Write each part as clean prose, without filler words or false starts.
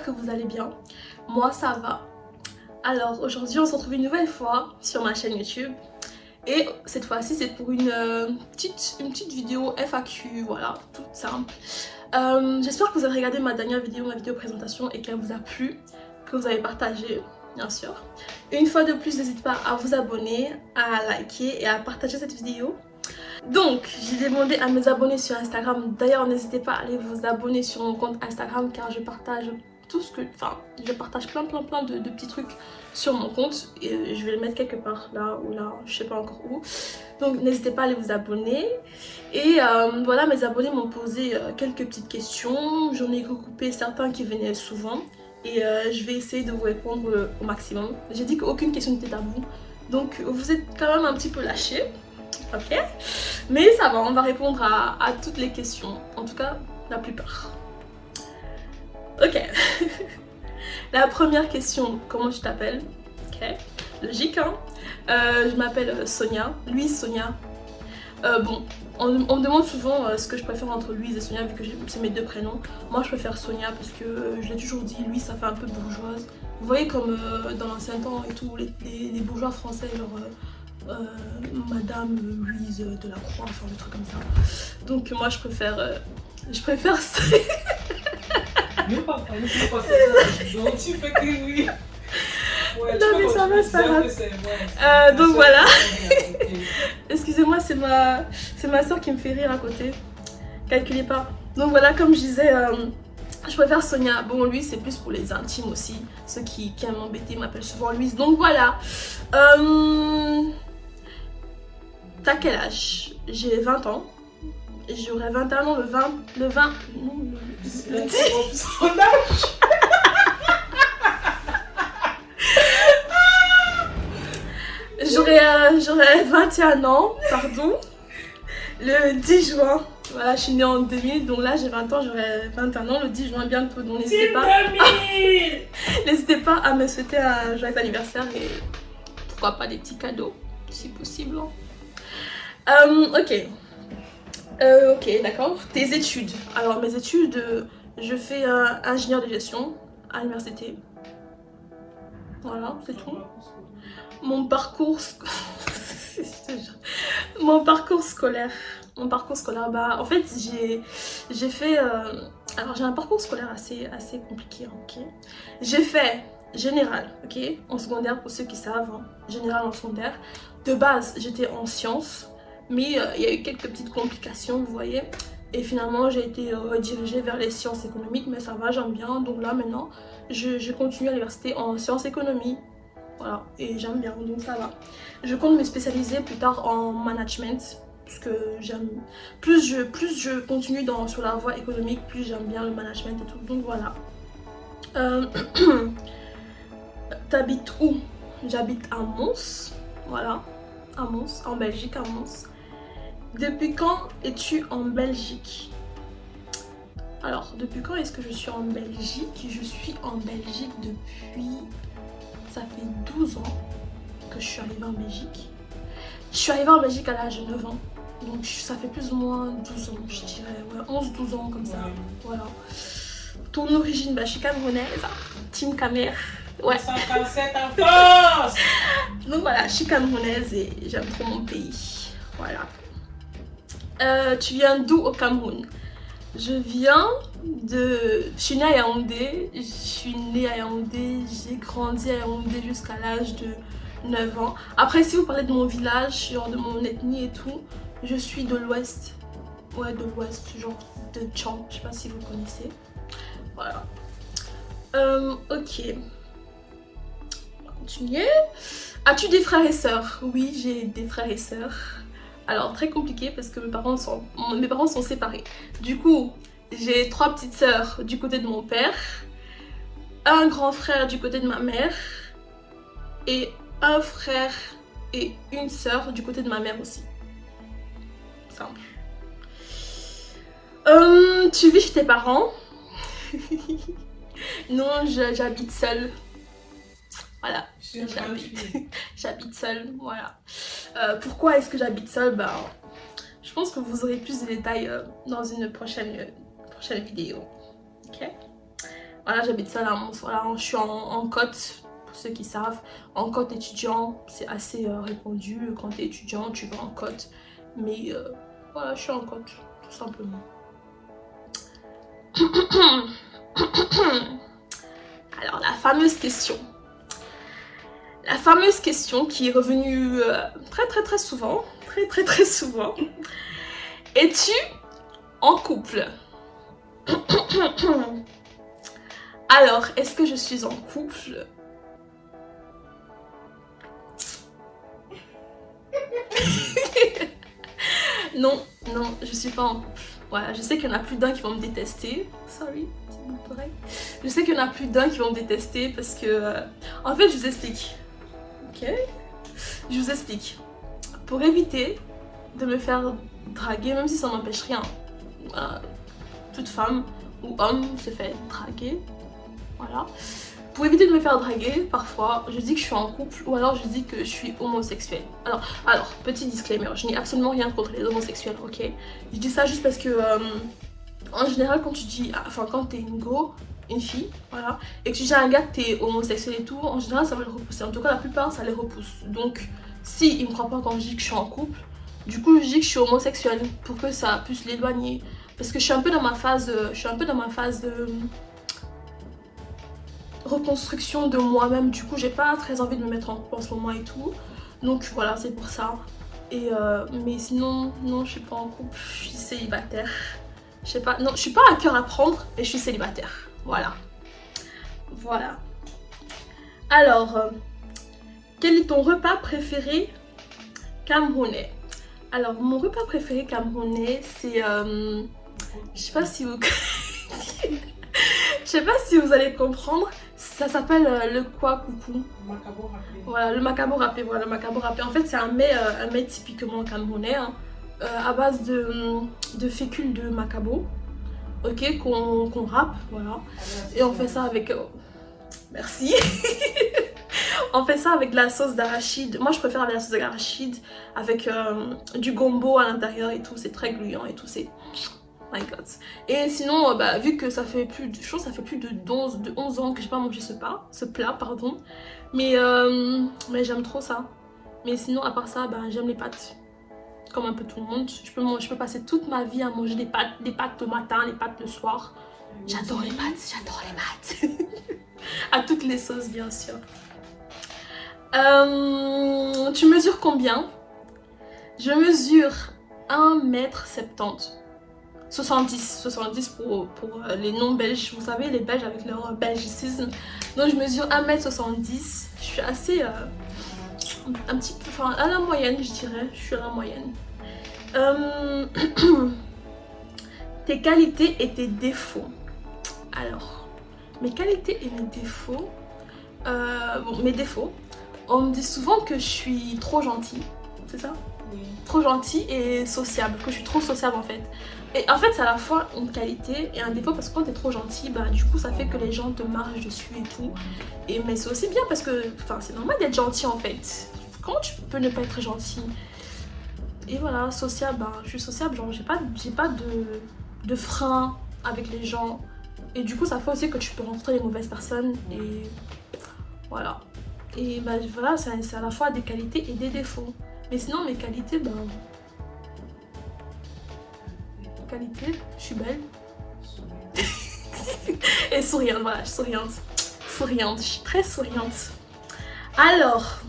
que vous allez bien. Moi ça va. Alors aujourd'hui on se retrouve une nouvelle fois sur ma chaîne YouTube. Et cette fois-ci c'est pour une petite vidéo FAQ, voilà, toute simple. J'espère que vous avez regardé ma dernière vidéo, ma vidéo présentation, et qu'elle vous a plu, que vous avez partagé, bien sûr. Une fois de plus, n'hésitez pas à vous abonner, à liker et à partager cette vidéo. Donc, j'ai demandé à mes abonnés sur Instagram, d'ailleurs n'hésitez pas à aller vous abonner sur mon compte Instagram car je partage tout ce que... Enfin, je partage plein de petits trucs sur mon compte et je vais le mettre quelque part là ou là, je sais pas encore où. Donc n'hésitez pas à aller vous abonner. Et voilà, mes abonnés m'ont posé quelques petites questions, j'en ai recoupé certains qui venaient souvent et je vais essayer de vous répondre au maximum. J'ai dit qu'aucune question n'était à vous, donc vous êtes quand même un petit peu lâchés. Ok, mais ça va, on va répondre à toutes les questions, en tout cas la plupart. Ok. La première question, comment tu t'appelles? Ok, logique hein. Je m'appelle Sonia, Louise Sonia. Bon, on me demande souvent ce que je préfère entre Louise et Sonia vu que c'est mes deux prénoms. Moi je préfère Sonia parce que je l'ai toujours dit, Louise ça fait un peu bourgeoise. Vous voyez comme dans l'ancien temps et tout, les bourgeois français genre... Madame Louise de la Croix, enfin des trucs comme ça. Donc moi je préfère ça. Non pas donc tu fais que oui. Ouais, non mais ça va, c'est pas grave. Donc voilà. Excusez-moi, c'est ma soeur qui me fait rire à côté. Calculez pas. Donc voilà, comme je disais, je préfère Sonia. Bon, Louise c'est plus pour les intimes aussi. Ceux qui aiment m'embêter m'appellent souvent Louise. Donc voilà. T'as quel âge? J'ai 20 ans. J'aurai 21 ans le 20... Le 20... Non, le 10. Son âge. J'aurai 21 ans, pardon. Le 10 juin. Voilà, je suis née en 2000, donc là j'ai 20 ans, j'aurai 21 ans le 10 juin bientôt. Donc n'hésitez pas. N'hésitez pas à me souhaiter un joyeux anniversaire et pourquoi pas des petits cadeaux, si possible. Ok. Ok, d'accord. Tes études. Alors, mes études, je fais ingénieur de gestion à l'université. Voilà, c'est tout. Mon parcours... Mon parcours scolaire. Bah, en fait, j'ai fait... Alors, j'ai un parcours scolaire assez compliqué, ok. J'ai fait général, ok, en secondaire, pour ceux qui savent, hein, général en secondaire. De base, j'étais en sciences. Mais il y a eu quelques petites complications, vous voyez. Et finalement, j'ai été redirigée vers les sciences économiques. Mais ça va, j'aime bien. Donc là, maintenant, je continue à l'université en sciences économie. Voilà, et j'aime bien, donc ça va. Je compte me spécialiser plus tard en management. Parce que j'aime... Plus je continue sur la voie économique, plus j'aime bien le management et tout. Donc voilà. T'habites où? J'habite à Mons. Voilà. À Mons, en Belgique, à Mons. Depuis quand es-tu en Belgique? Alors, depuis quand est-ce que je suis en Belgique? Je suis en Belgique depuis... Ça fait 12 ans que je suis arrivée en Belgique. Je suis arrivée en Belgique à l'âge de 9 ans. Donc ça fait plus ou moins 12 ans, je dirais. Ouais, 11-12 ans comme ça. Voilà. Ton origine, bah, je suis camerounaise. Team Camer. Ouais. 137 en France. Donc voilà, je suis camerounaise et j'aime trop mon pays. Voilà. Tu viens d'où au Cameroun? Je suis née à Yaoundé, j'ai grandi à Yaoundé jusqu'à l'âge de 9 ans. Après, si vous parlez de mon village, genre de mon ethnie et tout, je suis de l'ouest. Ouais, de l'ouest, genre de Tchang, je sais pas si vous connaissez. Voilà. Ok. On va continuer. As-tu des frères et sœurs? Oui, j'ai des frères et sœurs. Alors, très compliqué parce que mes parents sont séparés. Du coup, j'ai 3 petites sœurs du côté de mon père, un grand frère du côté de ma mère et un frère et une sœur du côté de ma mère aussi. Simple. Tu vis chez tes parents? Non, j'habite seule. Voilà, j'habite seule, voilà. Pourquoi est-ce que j'habite seule? Bah, je pense que vous aurez plus de détails dans une prochaine vidéo. Ok. Voilà, j'habite seule à Mons. Voilà, je suis en cote, pour ceux qui savent. En cote étudiant, c'est assez répandu. Quand tu es étudiant, tu vas en cote. Mais voilà, je suis en cote, tout simplement. Alors, la fameuse question. La fameuse question qui est revenue très souvent. Très souvent. Es-tu en couple? Alors, est-ce que je suis en couple? Non, je suis pas en couple. Voilà, je sais qu'il y en a plus d'un qui vont me détester. Sorry, petit bout d'oreille. Je sais qu'il y en a plus d'un qui vont me détester parce que... En fait, je vous explique. Ok? Je vous explique. Pour éviter de me faire draguer, même si ça n'empêche rien. Toute femme ou homme se fait draguer. Voilà. Pour éviter de me faire draguer, parfois, je dis que je suis en couple ou alors je dis que je suis homosexuelle. Alors petit disclaimer, je n'ai absolument rien contre les homosexuels, ok? Je dis ça juste parce que, en général, quand tu dis, enfin, quand t'es une go, une fille, voilà, et que tu dis à un gars que t'es homosexuel et tout, en général, ça va le repousser. En tout cas, la plupart, ça les repousse. Donc, si ils me croient pas quand je dis que je suis en couple, du coup, je dis que je suis homosexuelle pour que ça puisse l'éloigner. Parce que je suis un peu dans ma phase, de reconstruction de moi-même, du coup j'ai pas très envie de me mettre en couple en ce moment et tout, donc voilà, c'est pour ça. Et mais sinon non, je suis pas en couple, je suis célibataire. Je sais pas, non, je suis pas à cœur à prendre et je suis célibataire. Voilà. Alors quel est ton repas préféré camerounais? Alors mon repas préféré camerounais, c'est je sais pas si vous je sais pas si vous allez comprendre. Ça s'appelle le quoi coucou. Macabo râpé. Voilà, le macabo râpé. Voilà, le macabo râpé. En fait, c'est un mets typiquement camerounais, hein, à base de fécule de macabo, ok, qu'on râpe, voilà. Et on fait ça avec... merci. On fait ça avec de la sauce d'arachide. Moi, je préfère avec la sauce d'arachide, avec du gombo à l'intérieur et tout. C'est très gluant et tout, c'est... My god. Et sinon, vu que ça fait plus de... Je pense que ça fait plus de 11 ans que j'ai pas mangé ce plat, pardon. Mais j'aime trop ça. Mais sinon, à part ça, j'aime les pâtes. Comme un peu tout le monde. Je peux passer toute ma vie à manger des pâtes le matin, les pâtes le soir. J'adore les pâtes. À toutes les sauces, bien sûr. Tu mesures combien? Je mesure 1m70. 70 pour les non-belges, vous savez, les belges avec leur belgicisme. Donc je mesure 1m70, je suis assez, un petit peu, enfin à la moyenne je dirais, je suis à la moyenne. Tes qualités et tes défauts. Alors, mes qualités et mes défauts, bon, mes défauts, on me dit souvent que je suis trop gentille, c'est ça? Oui. Trop gentille et sociable, que je suis trop sociable en fait. Et en fait c'est à la fois une qualité et un défaut parce que quand t'es trop gentil, du coup ça fait que les gens te marchent dessus et tout. Mais c'est aussi bien parce que c'est normal d'être gentil en fait. Comment tu peux ne pas être gentil? Et voilà, sociable, je suis sociable, genre j'ai pas de frein avec les gens. Et du coup ça fait aussi que tu peux rencontrer les mauvaises personnes et voilà. Et voilà, c'est à la fois des qualités et des défauts. Mais sinon mes qualités, qualité, je suis belle. Et souriante, voilà, je suis souriante. Je suis très souriante. Alors...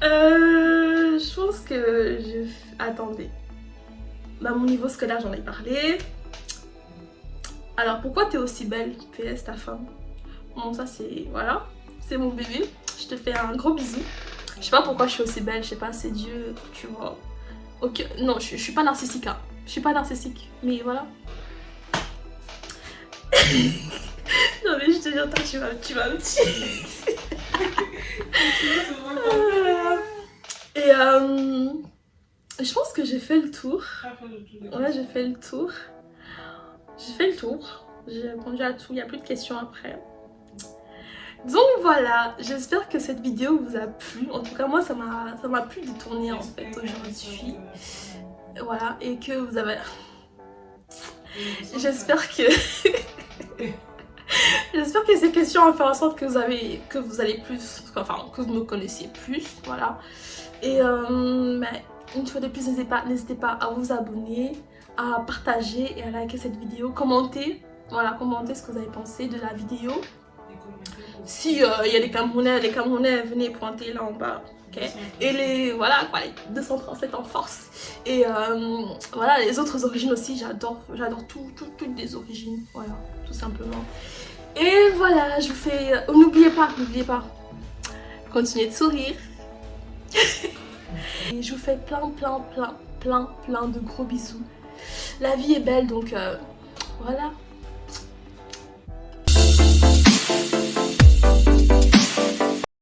je pense que je... Attendez. Mon niveau scolaire, j'en ai parlé. Alors, pourquoi t'es aussi belle? PS, ta femme. Bon, ça c'est... Voilà. C'est mon bébé. Je te fais un gros bisou. Je sais pas pourquoi je suis aussi belle, je sais pas, c'est Dieu, tu vois. Ok, non, je suis pas narcissique, hein. Je suis pas narcissique, mais voilà. Non mais je te jure, toi, tu vas me tuer. Et je pense que j'ai fait le tour. Ouais, j'ai fait le tour. J'ai répondu à tout, il n'y a plus de questions après. Donc voilà, j'espère que cette vidéo vous a plu. En tout cas, moi, ça m'a plu de tourner en fait aujourd'hui. Voilà, et que vous avez... J'espère que... J'espère que ces questions ont fait en sorte que vous allez plus... Enfin, que vous me connaissiez plus, voilà. Et une fois de plus, n'hésitez pas à vous abonner, à partager et à liker cette vidéo. Commentez, voilà, commentez ce que vous avez pensé de la vidéo. Si y a les Camerounais, venez pointer là en bas. Okay. Et les 237 en force. Et voilà, les autres origines aussi, j'adore toutes les origines, voilà, tout simplement. Et voilà, je vous fais... n'oubliez pas, continuez de sourire. Et je vous fais plein de gros bisous. La vie est belle, donc voilà.